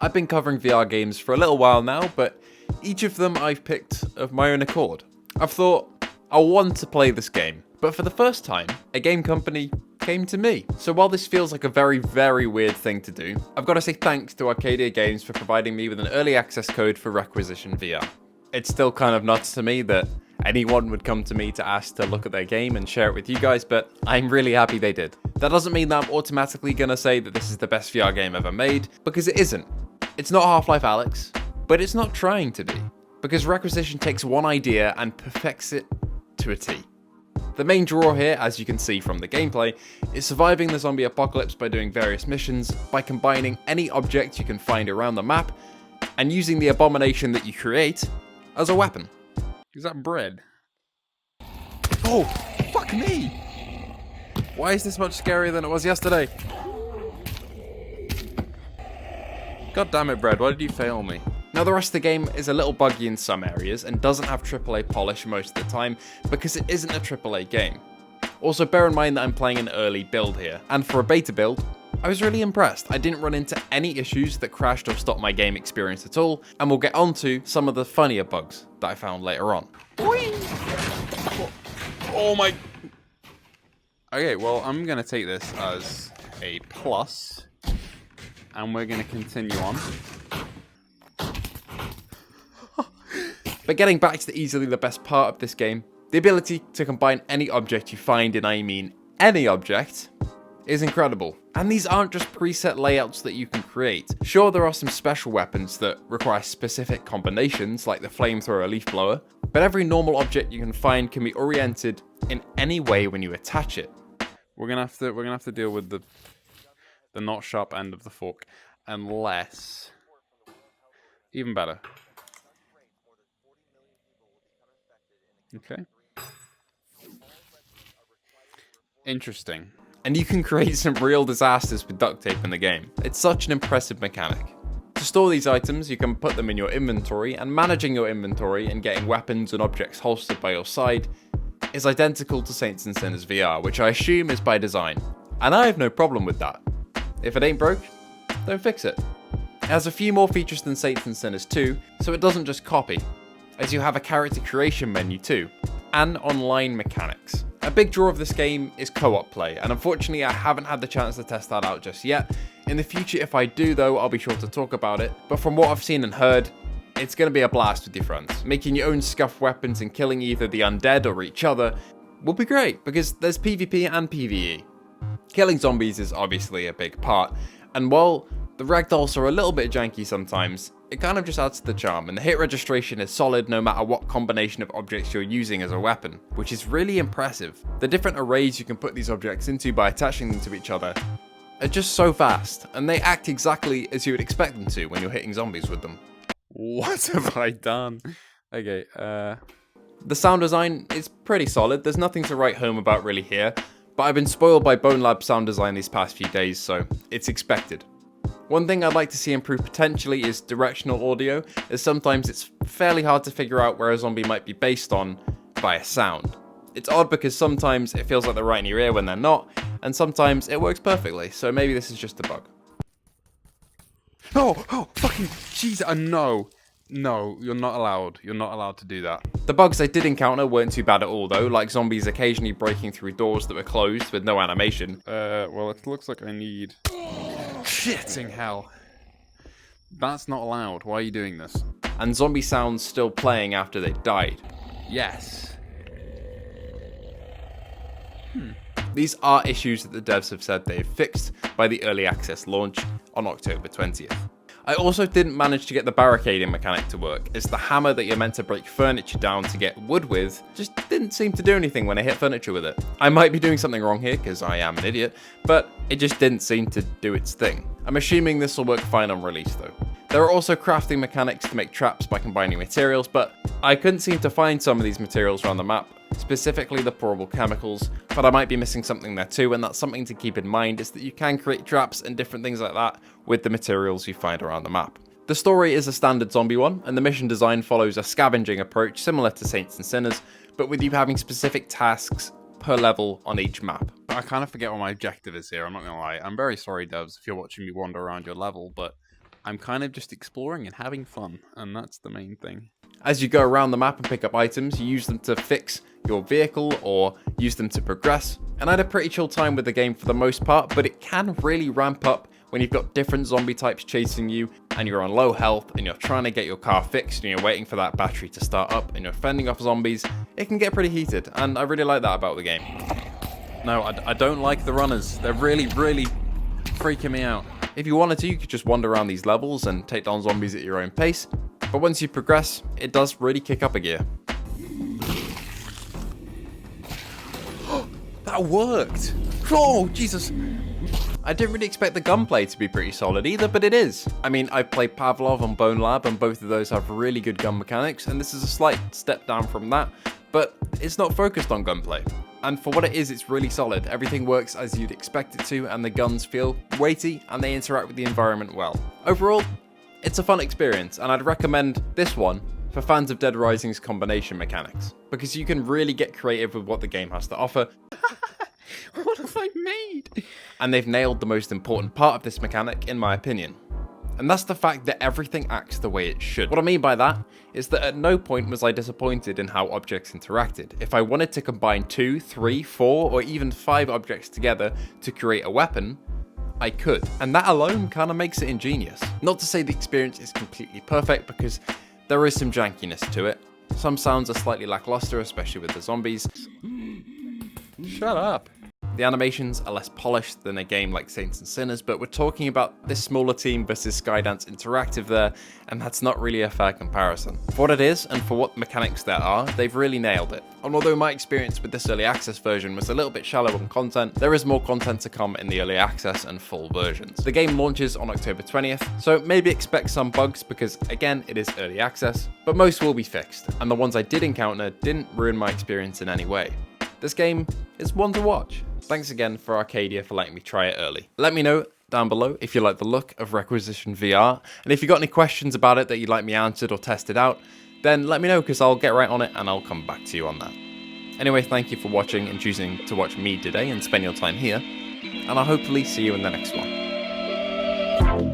I've been covering VR games for a little while now, but each of them I've picked of my own accord. I've thought, I want to play this game, but for the first time, a game company came to me. So while this feels like a very, very weird thing to do, I've got to say thanks to Arcadia Games for providing me with an early access code for Requisition VR. It's still kind of nuts to me that anyone would come to me to ask to look at their game and share it with you guys, but I'm really happy they did. That doesn't mean that I'm automatically gonna say that this is the best VR game ever made, because it isn't. It's not Half-Life Alyx, but it's not trying to be, because Requisition takes one idea and perfects it to a T. The main draw here, as you can see from the gameplay, is surviving the zombie apocalypse by doing various missions, by combining any object you can find around the map, and using the abomination that you create as a weapon. Is that bread? Oh, fuck me! Why is this much scarier than it was yesterday? God damn it, bread, why did you fail me? Now the rest of the game is a little buggy in some areas and doesn't have AAA polish most of the time because it isn't a AAA game. Also bear in mind that I'm playing an early build here, and for a beta build, I was really impressed. I didn't run into any issues that crashed or stopped my game experience at all, and we'll get onto some of the funnier bugs that I found later on. Oh my... Okay, well, I'm going to take this as a plus, and we're going to continue on. But getting back to easily the best part of this game, the ability to combine any object you find, and I mean any object, is incredible. And these aren't just preset layouts that you can create. Sure, there are some special weapons that require specific combinations, like the flamethrower leaf blower, but every normal object you can find can be oriented in any way when you attach it. We're gonna have to deal with the not sharp end of the fork, unless even better. Okay. Interesting. And you can create some real disasters with duct tape in the game. It's such an impressive mechanic. To store these items, you can put them in your inventory, and managing your inventory and getting weapons and objects holstered by your side is identical to Saints and Sinners VR, which I assume is by design. And I have no problem with that. If it ain't broke, don't fix it. It has a few more features than Saints and Sinners 2, so it doesn't just copy, as you have a character creation menu too, and online mechanics. A big draw of this game is co-op play, and unfortunately I haven't had the chance to test that out just yet. In the future, if I do though, I'll be sure to talk about it, but from what I've seen and heard, it's going to be a blast with your friends. Making your own scuff weapons and killing either the undead or each other will be great, because there's PvP and PvE. Killing zombies is obviously a big part, and while the ragdolls are a little bit janky sometimes, it kind of just adds to the charm, and the hit registration is solid no matter what combination of objects you're using as a weapon, which is really impressive. The different arrays you can put these objects into by attaching them to each other are just so fast, and they act exactly as you would expect them to when you're hitting zombies with them. What have I done? Okay, The sound design is pretty solid, there's nothing to write home about really here, but I've been spoiled by Bone Lab sound design these past few days, so it's expected. One thing I'd like to see improve potentially is directional audio, as sometimes it's fairly hard to figure out where a zombie might be based on by a sound. It's odd because sometimes it feels like they're right in your ear when they're not, and sometimes it works perfectly, so maybe this is just a bug. Oh, fucking Jesus! No, you're not allowed. You're not allowed to do that. The bugs I did encounter weren't too bad at all though, like zombies occasionally breaking through doors that were closed with no animation. Well, it looks like I need... Shitting hell. That's not allowed. Why are you doing this? And zombie sounds still playing after they died. Yes. These are issues that the devs have said they've fixed by the early access launch on October 20th. I also didn't manage to get the barricading mechanic to work, as the hammer that you're meant to break furniture down to get wood with just didn't seem to do anything when I hit furniture with it. I might be doing something wrong here, because I am an idiot, but it just didn't seem to do its thing. I'm assuming this will work fine on release though. There are also crafting mechanics to make traps by combining materials, but I couldn't seem to find some of these materials around the map, specifically the pourable chemicals, but I might be missing something there too, and that's something to keep in mind, is that you can create traps and different things like that with the materials you find around the map. The story is a standard zombie one, and the mission design follows a scavenging approach similar to Saints and Sinners, but with you having specific tasks per level on each map. I kind of forget what my objective is here, I'm not gonna lie. I'm very sorry, devs, if you're watching me wander around your level, but I'm kind of just exploring and having fun, and that's the main thing. As you go around the map and pick up items, you use them to fix your vehicle or use them to progress. And I had a pretty chill time with the game for the most part, but it can really ramp up when you've got different zombie types chasing you and you're on low health and you're trying to get your car fixed and you're waiting for that battery to start up and you're fending off zombies. It can get pretty heated, and I really like that about the game. No, I don't like the runners. They're really, really freaking me out. If you wanted to, you could just wander around these levels and take down zombies at your own pace, but once you progress, it does really kick up a gear. That worked! Oh, Jesus! I didn't really expect the gunplay to be pretty solid either, but it is. I mean, I've played Pavlov on Bone Lab, and both of those have really good gun mechanics, and this is a slight step down from that, but it's not focused on gunplay. And for what it is, it's really solid. Everything works as you'd expect it to, and the guns feel weighty, and they interact with the environment well. Overall, it's a fun experience, and I'd recommend this one for fans of Dead Rising's combination mechanics, because you can really get creative with what the game has to offer. What have I made? And they've nailed the most important part of this mechanic, in my opinion. And that's the fact that everything acts the way it should. What I mean by that is that at no point was I disappointed in how objects interacted. If I wanted to combine 2, 3, 4, or even 5 objects together to create a weapon, I could. And that alone kind of makes it ingenious. Not to say the experience is completely perfect, because there is some jankiness to it. Some sounds are slightly lackluster, especially with the zombies. Shut up. The animations are less polished than a game like Saints and Sinners, but we're talking about this smaller team versus Skydance Interactive there, and that's not really a fair comparison. For what it is, and for what mechanics there are, they've really nailed it. And although my experience with this early access version was a little bit shallow on content, there is more content to come in the early access and full versions. The game launches on October 20th, so maybe expect some bugs because, again, it is early access, but most will be fixed, and the ones I did encounter didn't ruin my experience in any way. This game is one to watch. Thanks again for Arcadia for letting me try it early. Let me know down below if you like the look of Requisition VR, and if you got any questions about it that you'd like me answered or tested out, then let me know, because I'll get right on it and I'll come back to you on that. Anyway, thank you for watching and choosing to watch me today and spend your time here, and I'll hopefully see you in the next one.